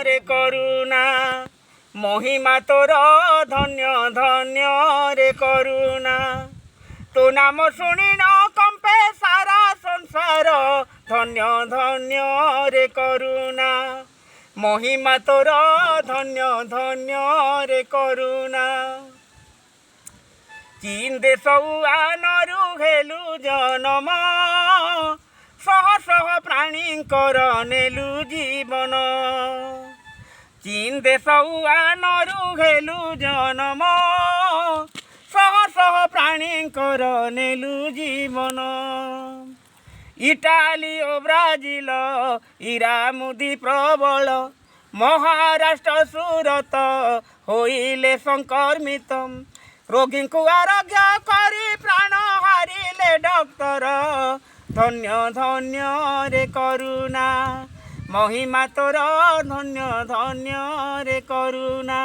रे करुणा महिमा तोर धन्य धन्य रे करुणा तो नाम शुणी न कंपे सारा संसार धन्य धन्य रे करुणा महिमा तोर धन्य धन्य रे करुणा चीन देश आनरु हेलु जनम शह शह प्राणींकर नेलु जीवन चीन देश आनरु हेलु जनम शह शह प्राणींकर नेलु जीवन इटाली ओ ब्राजिल इरा मुदी प्रबल महाराष्ट्र सूरत होइले संक्रमित रोगी को आरोग्य करी प्राण हारिले डॉक्टर धन्य धन्य रे करुणा महिमा तोर धन्य धन्य रे करुणा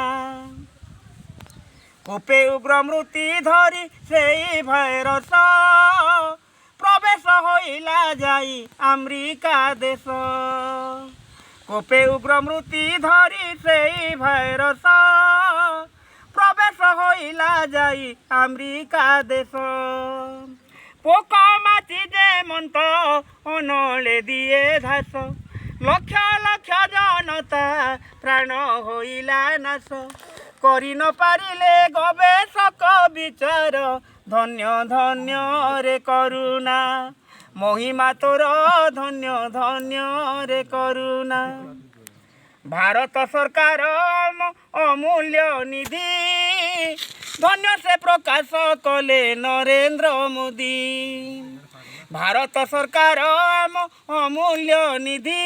कूपे उग्र मृत्यु धरी से भाइरस प्रवेश होइला जाई अमेरिका देश कूपे उग्र मृत्यु धरी से भाइरस प्रवेश होइला जाई अमेरिका देश पोका माची जे मंत अनले दिए घास लक्ष लक्ष जनता प्राण होइला नाश करि न पारिले गवेषक विचार धन्य धन्य रे करुणा महिमा तोर धन्य धन्य रे करुणा भारत सरकार अमूल्य निधि धन्य से प्रकाश कले नरेंद्र मोदी भारत सरकार अमूल्य निधि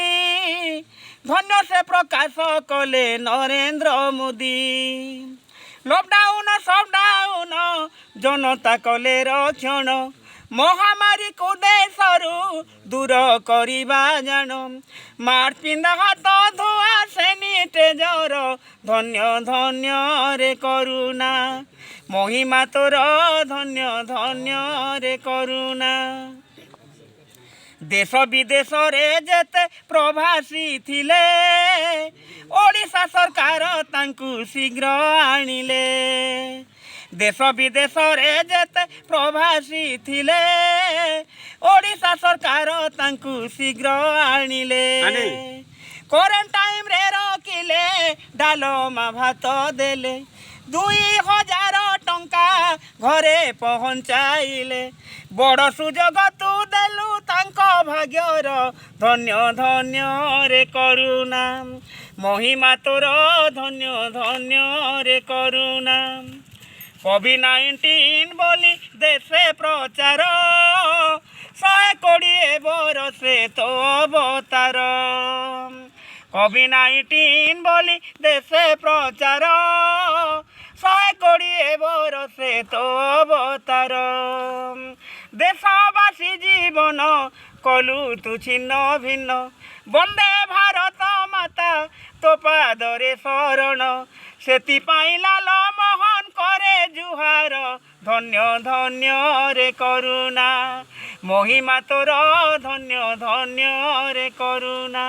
धन्य से प्रकाश कले नरेंद्र मोदी लॉकडाउन शटडाउन जनता कले रक्षण महामारी को देशरू दूर करिबा जान मार पिंधा हाथ धोआ सैनिटाइजर धन्य धन्य रे करुणा महिमा तोर धन्य धन्य रे करुणा देश विदेश रे जेते प्रवासी थिले ओडिशा सरकार तांकु शीघ्र आनिले देश विदेश रे जेते प्रवासी थिले ओडिशा सरकार तांकु शीघ्र आनिले क्वारंटाइन रे रखिले डालमा भात देले 2000 टंका घरे पहुँचाइले बड़ सुजोग तू देलु तांको भाग्यर धन्य धन्य रे करुणा महिमा तोर धन्य धन्य रे करुणा कोविड-19 बोली देशे प्रचार 100 कोड़े बरसे तो अवतार कोविड-19 बोली देशे प्रचार 100 कोड़े बरसे तो अवतार देशवासी जीवन कलु तु छिन्न भिन्न वंदे भारत माता तो पादरे शरण सेति लाल मोहन करे जुहार धन्य धन्य रे करुणा महिमा तोर धन्य धन्य रे करुणा।